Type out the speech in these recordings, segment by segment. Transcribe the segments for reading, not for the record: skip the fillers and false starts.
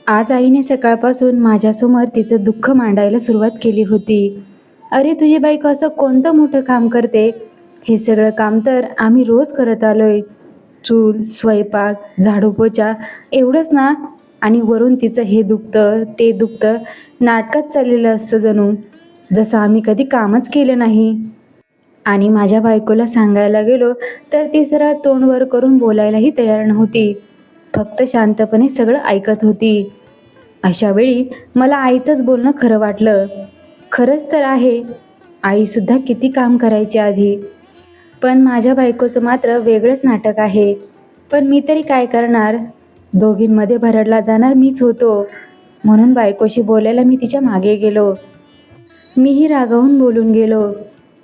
आज आईने सकाळपासून माझ्यासमोर तिचं दुःख मांडायला सुरुवात केली होती. अरे तुझी बायको असं कोणतं मोठं काम करते? हे सगळं काम तर आम्ही रोज करत आलोय. चूल, स्वयंपाक, झाडू पोछा एवढंच ना? आणि वरून तिचं हे दुखतं, ते दुखतं, नाटकच चाललेलं असतं जणू. जसं आम्ही कधी कामच केलं नाही. आणि माझ्या बायकोला सांगायला गेलो तर ती सरळ तोंड वर करून बोलायलाही तयार नव्हती. फक्त शांतपणे सगळं ऐकत होती. अशा वेळी मला आईचंच बोलणं खरं वाटलं. खरंच तर आहे. आईसुद्धा किती काम करायची आधी. पण माझ्या बायकोचं मात्र वेगळंच नाटक आहे. पण मी तरी काय करणार? दोघींमध्ये भरडला जाणार मीच होतो. म्हणून बायकोशी बोलायला मी तिच्या मागे गेलो. मीही रागावून बोलून गेलो.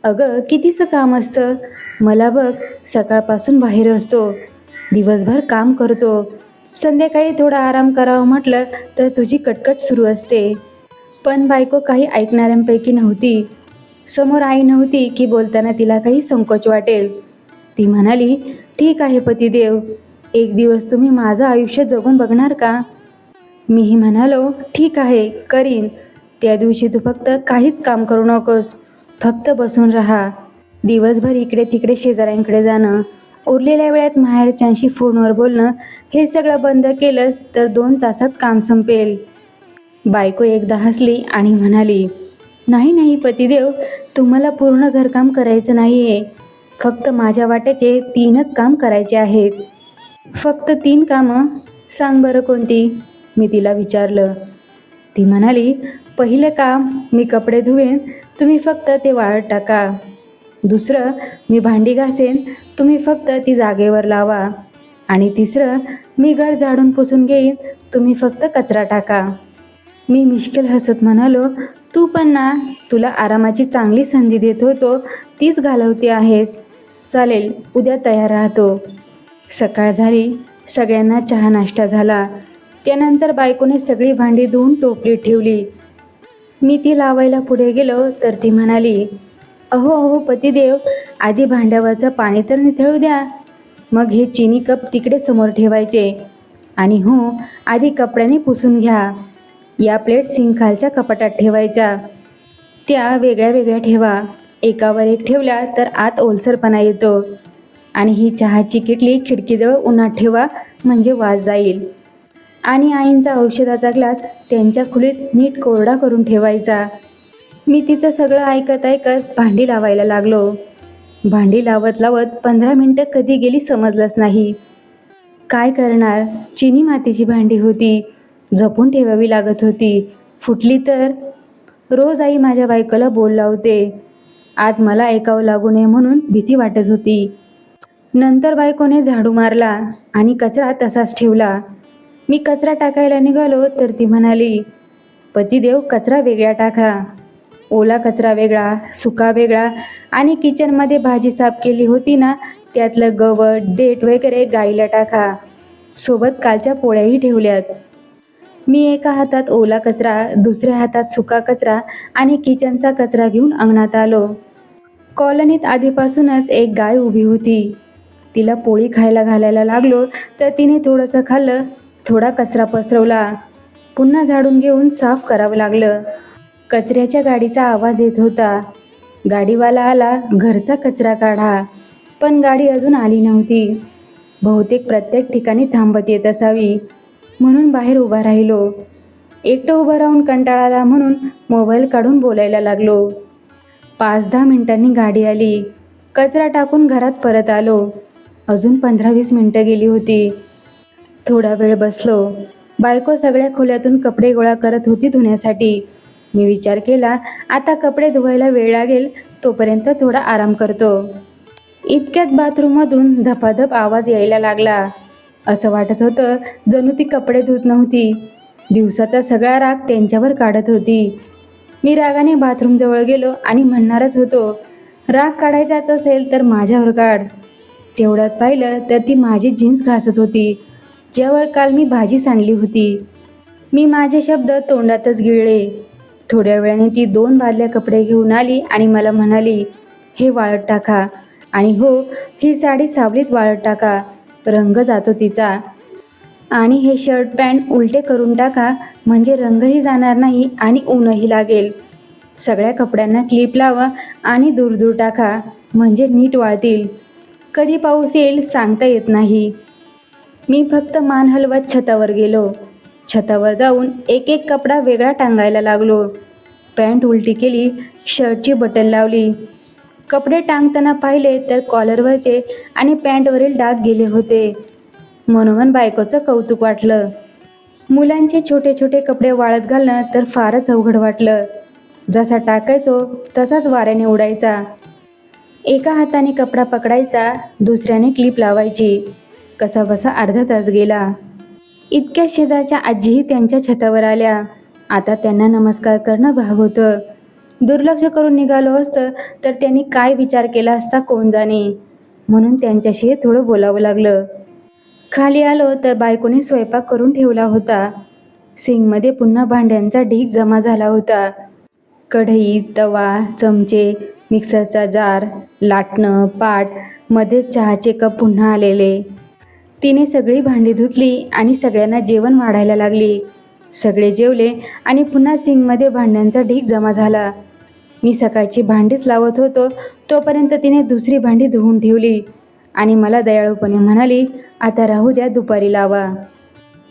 अगं कितीचं काम असतं? मला बघ, सकाळपासून बाहेर असतो, दिवसभर काम करतो, संध्याकाळी थोडा आराम करावा म्हटलं तर तुझी कटकट सुरू असते. पण बायको काही ऐकणाऱ्यांपैकी नव्हती. समोर आई नव्हती की बोलताना तिला काही संकोच वाटेल. ती म्हणाली, ठीक आहे पतिदेव, एक दिवस तुम्ही माझं आयुष्य जगून बघणार का? मीही म्हणालो, ठीक आहे करीन. त्या दिवशी तू फक्त काहीच काम करू नकोस, फक्त बसून राहा. दिवसभर इकडे तिकडे शेजाऱ्यांकडे जाणं, उरलेल्या वेळात माहेरच्यांशी फोनवर बोलणं, हे सगळं बंद केलंस तर 2 तासात काम संपेल. बायको एकदा हसली आणि म्हणाली, नाही नाही पतिदेव, तुम्हाला पूर्ण घरकाम करायचं नाहीये. फक्त माझ्या वाट्याचे 3च काम करायचे आहेत. फक्त 3 कामं? सांग बरं कोणती? मी तिला विचारलं. ती म्हणाली, पहिलं काम मी कपडे धुवेन, तुम्ही फक्त ते वाळत टाका. दुसरं मी भांडी घासेन, तुम्ही फक्त ती जागेवर लावा. आणि तिसरं मी घर झाडून पुसून घेईन, तुम्ही फक्त कचरा टाका. मी मिश्किल हसत म्हणालो, तू पण ना, तुला आरामाची चांगली संधी देत होतो, तीच घालवते आहेस. चालेल, उद्या तयार राहतो. सकाळ झाली, सगळ्यांना चहा नाश्ता झाला. त्यानंतर बायकोने सगळी भांडी धुवून टोपलीत ठेवली. मी ती लावायला पुढे गेलो तर ती म्हणाली, अहो अहो पतिदेव, आधी भांड्यावरचं पाणी तर निथळू द्या. मग हे चिनी कप तिकडे समोर ठेवायचे. आणि हो, आधी कपड्याने पुसून घ्या. या प्लेट सिंकखालच्या कपाटात ठेवायच्या. त्या वेगळ्या वेगळ्या ठेवा. एकावर एक ठेवल्या तर आत ओलसरपणा येतो. आणि ही चहाची किटली खिडकीजवळ उन्हात ठेवा, म्हणजे वास जाईल. आणि आईंचा औषधाचा ग्लास त्यांच्या खोलीत नीट कोरडा करून ठेवायचा. मी तिचं सगळं ऐकत ऐकत भांडी लावायला लागलो. भांडी लावत लावत 15 मिनटं कधी गेली समजलंच नाही. काय करणार, चिनी मातीची भांडी होती, जपून ठेवावी लागत होती. फुटली तर? रोज आई माझ्या बायकोला बोल लावते. आज मला ऐकावं लागू नये म्हणून भीती वाटत होती. नंतर बायकोने झाडू मारला आणि कचरा तसाच ठेवला. मी कचरा टाकायला निघालो तर ती म्हणाली, पतिदेव कचरा वेगळा टाका. ओला कचरा वेगळा, सुका वेगळा. आणि किचनमध्ये भाजी साफ केली होती ना, त्यातलं गवत, देठ वगैरे गाईला टाका. सोबत कालच्या पोळ्याही ठेवल्यात. मी एका हातात ओला कचरा, दुसऱ्या हातात सुका कचरा आणि किचनचा कचरा घेऊन अंगणात आलो. कॉलनीत आधीपासूनच एक गाय उभी होती. तिला पोळी खायला घालायला लागलो तर तिने थोडंसं खाल्लं, थोडा कचरा पसरवला. पुन्हा झाडून घेऊन साफ करावं लागलं. कचऱ्याच्या गाडीचा आवाज येत होता. गाडीवाला आला, घरचा कचरा काढा. पण गाडी अजून आली नव्हती. बहुतेक प्रत्येक ठिकाणी थांबत येत असावी, म्हणून बाहेर उभा राहिलो. एकटं उभं राहून कंटाळा आला म्हणून मोबाईल काढून बोलायला लागलो. 5-10 मिनिटांनी गाडी आली. कचरा टाकून घरात परत आलो. अजून 15-20 मिनिटं गेली होती. थोडा वेळ बसलो. बायको सगळ्या खोल्यातून कपडे गोळा करत होती धुण्यासाठी. मी विचार केला, आता कपडे धुवायला वेळ लागेल, तोपर्यंत थोडा आराम करतो. इतक्यात बाथरूममधून धपाधप आवाज यायला लागला. असं वाटत होतं जणू ती कपडे धुत नव्हती, दिवसाचा सगळा राग त्यांच्यावर काढत होती. मी रागाने बाथरूमजवळ गेलो आणि म्हणणारच होतो, राग काढायचाच असेल तर माझ्यावर काढ. तेवढ्यात पाहिलं तर ती माझी जीन्स घासत होती, ज्यावर काल मी भाजी सांडली होती. मी माझे शब्द तोंडातच गिळले. थोड्या वेळाने ती 2 बादल्या कपडे घेऊन आली आणि मला म्हणाली, हे वाळत टाका. आणि हो, ही साडी सावलीत वाळत टाका, रंग जातो तिचा. आणि हे शर्ट पॅन्ट उलटे करून टाका, म्हणजे रंगही जाणार नाही आणि ऊनही लागेल. सगळ्या कपड्यांना क्लिप लावा आणि दूर दूर टाका, म्हणजे नीट वाळतील. कधी पाऊस येईल सांगता येत नाही. मी फक्त मान हलवत छतावर गेलो. छतावर जाऊन एक एक कपडा वेगळा टांगायला लागलो. पॅन्ट उलटी केली, शर्टची बटन लावली. कपडे टांगताना पाहिले तर कॉलरवरचे आणि पॅन्टवरील डाग गेले होते. मनोमन बायकोचं कौतुक वाटलं. मुलांचे छोटे छोटे कपडे वाळत घालणं तर फारच अवघड वाटलं. जसा टाकायचो तसाच वाऱ्याने उडायचा. एका हाताने कपडा पकडायचा, दुसऱ्याने क्लिप लावायची. कसाबसा अर्धा तास गेला. इतक्या शेजारच्या आजीही त्यांच्या छतावर आल्या. आता त्यांना नमस्कार करणं भाग होतं. दुर्लक्ष करून निघालो असतं तर त्यांनी काय विचार केला असता कोण जाणे. म्हणून त्यांच्याशी थोडं बोलावं लागलं. खाली आलो तर बायकोने स्वयंपाक करून ठेवला होता. सिंकमध्ये पुन्हा भांड्यांचा ढीग जमा झाला होता. कढई, तवा, चमचे, मिक्सरचा जार, लाटणं, पाट, मध्येच चहाचे कप पुन्हा आलेले. तिने सगळी भांडी धुतली आणि सगळ्यांना जेवण वाढायला लागली. सगळे जेवले आणि पुन्हा सिंकमध्ये भांड्यांचा ढीग जमा झाला. मी सकाळची भांडीच लावत होतो तोपर्यंत तिने दुसरी भांडी धुवून ठेवली आणि मला दयाळूपणे म्हणाली, आता राहू द्या, दुपारी लावा.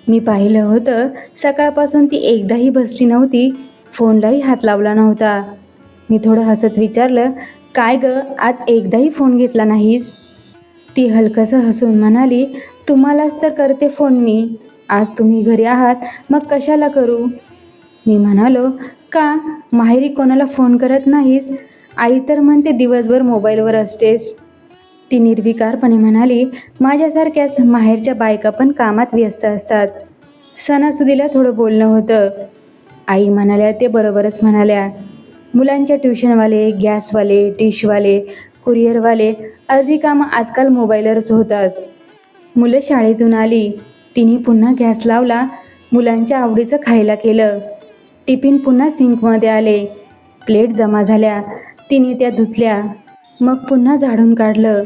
मी पाहिलं होतं सकाळपासून ती एकदाही बसली नव्हती, फोनलाही हात लावला नव्हता. मी थोडं हसत विचारलं, काय ग, आज एकदाही फोन घेतला नाहीस? ती हलकसं हसून म्हणाली, तुम्हालाच तर करते फोन मी. आज तुम्ही घरी आहात, मग कशाला करू? मी म्हणालो, का माहेरी कोणाला फोन करत नाहीस? आई तर म्हणते दिवसभर मोबाईलवर असतेस. ती निर्विकारपणे म्हणाली, माझ्यासारख्याच माहेरच्या बायका पण कामात व्यस्त असतात. सणासुदीला थोडं बोलणं होतं. आई म्हणाल्या ते बरोबरच म्हणाल्या. मुलांच्या ट्युशनवाले, गॅसवाले, डिशवाले, कुरिअरवाले अर्धी कामं आजकाल मोबाईलवरच होतात. मुलं शाळेतून आली. तिने पुन्हा गॅस लावला. मुलांच्या आवडीचं खायला केलं. टिफिन पुन्हा सिंकमध्ये आले. प्लेट जमा झाल्या. तिने त्या धुतल्या. मग पुन्हा झाडून काढलं.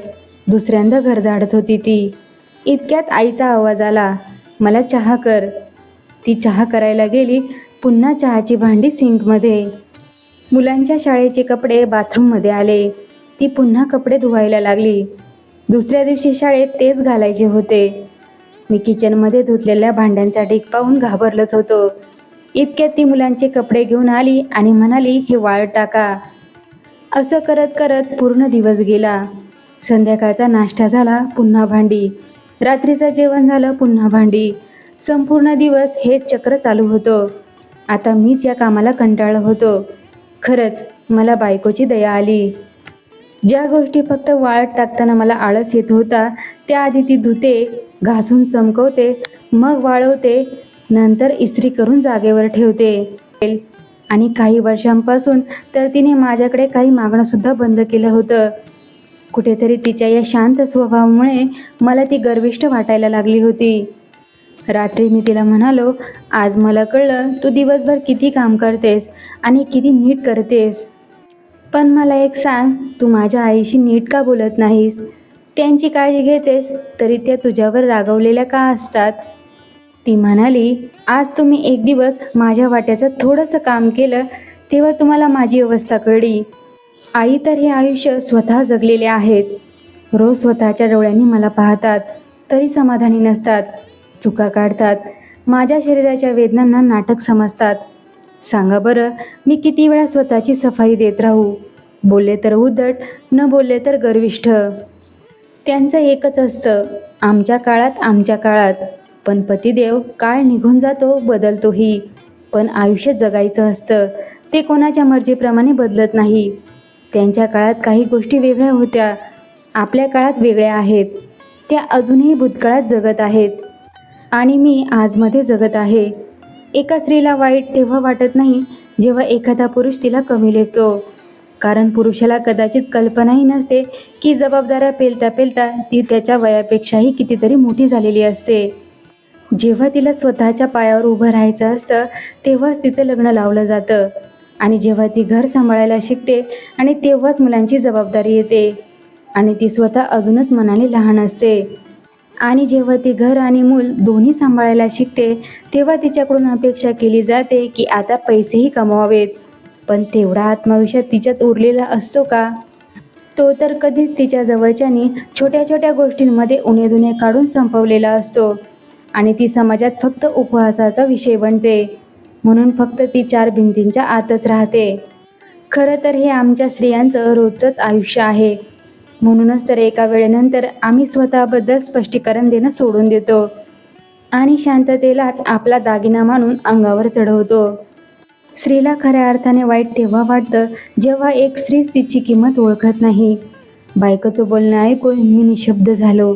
दुसऱ्यांदा घर झाडत होती ती. इतक्यात आईचा आवाज आला, मला चहा कर. ती चहा करायला गेली. पुन्हा चहाची भांडी सिंकमध्ये. मुलांच्या शाळेचे कपडे बाथरूममध्ये आले. ती पुन्हा कपडे धुवायला लागली. दुसऱ्या दिवशी शाळेत तेच घालायचे होते. मी किचनमध्ये धुतलेल्या भांड्यांचा ढीग पाहून घाबरलोच होतो. इतक्यात ती मुलांचे कपडे घेऊन आली आणि म्हणाली, हे वाळत टाका. असं करत करत पूर्ण दिवस गेला. संध्याकाळचा नाश्ता झाला, पुन्हा भांडी. रात्रीचं जेवण झालं, पुन्हा भांडी. संपूर्ण दिवस हेच चक्र चालू होतं. आता मीच या कामाला कंटाळलो होतो. खरंच मला बायकोची दया आली. ज्या गोष्टी फक्त वाळत टाकताना मला आळस येत होता, त्याआधी ती धुते, घासून चमकवते, मग वाळवते, नंतर इस्त्री करून जागेवर ठेवते. आणि काही वर्षांपासून तर तिने माझ्याकडे काही मागणंसुद्धा बंद केलं होतं. कुठेतरी तिच्या या शांत स्वभावामुळे मला ती गर्विष्ठ वाटायला लागली होती. रात्री मी तिला म्हणालो, आज मला कळलं तू दिवसभर किती काम करतेस आणि किती नीट करतेस. पण मला एक सांग, तू माझ्या आईशी नीट का बोलत नाहीस? त्यांची काळजी घेतेस तरी त्या तुझ्यावर रागवलेल्या का असतात? ती म्हणाली, आज तुम्ही एक दिवस माझ्या वाट्याचं थोडंसं काम केलं तेव्हा तुम्हाला माझी अवस्था कळली. आई तर हे आयुष्य स्वतः जगलेले आहेत. रोज स्वतःच्या डोळ्यांनी मला पाहतात तरी समाधानी नसतात. चुका काढतात. माझ्या शरीराच्या वेदनांना नाटक समजतात. सांगा बरं, मी किती वेळा स्वतःची सफाई देत राहू? बोलले तर उद्धट, न बोलले तर गर्विष्ठ. त्यांचं एकच असतं, आमच्या काळात आमच्या काळात. पण पतिदेव काळ निघून जातो, बदलतोही. पण आयुष्य जगायचं असतं, ते कोणाच्या मर्जीप्रमाणे बदलत नाही. त्यांच्या काळात काही गोष्टी वेगळ्या होत्या, आपल्या काळात वेगळ्या आहेत. त्या अजूनही भूतकाळात जगत आहेत आणि मी आजमध्ये जगत आहे. एका स्त्रीला वाईट तेव्हा वाटत नाही जेव्हा एखादा पुरुष तिला कमी लेखतो. कारण पुरुषाला कदाचित कल्पनाही नसते की जबाबदाऱ्या पेलता पेलता ती त्याच्या वयापेक्षाही कितीतरी मोठी झालेली असते. जेव्हा तिला स्वतःच्या पायावर उभं राहायचं असतं तेव्हाच तिचं लग्न लावलं जातं. आणि जेव्हा ती घर सांभाळायला शिकते आणि तेव्हाच मुलांची जबाबदारी येते. आणि ती स्वतः अजूनच मनाने लहान असते. आणि जेव्हा ती घर आणि मूल दोन्ही सांभाळायला शिकते तेव्हा तिच्याकडून अपेक्षा केली जाते की आता पैसेही कमवावेत. पण तेवढा आत्मविश्वास तिच्यात उरलेला असतो का? तो तर कधीच तिच्या जवळच्यानी छोट्या छोट्या गोष्टींमध्ये उणेधुणे काढून संपवलेला असतो आणि ती समाजात फक्त उपहासाचा विषय बनते. म्हणून फक्त ती चार भिंतींच्या आतच राहते. खरं तर हे आमच्या स्त्रियांचं रोजचंच आयुष्य आहे. म्हणूनच तर एका वेळेनंतर आम्ही स्वतःबद्दल स्पष्टीकरण देणं सोडून देतो आणि शांततेलाच आपला दागिना मानून अंगावर चढवतो. स्त्रीला खऱ्या अर्थाने वाईट तेव्हा वाटतं जेव्हा एक स्त्रीच तिची किंमत ओळखत नाही. बायकोचं बोलणं ऐकून मी निशब्द झालो.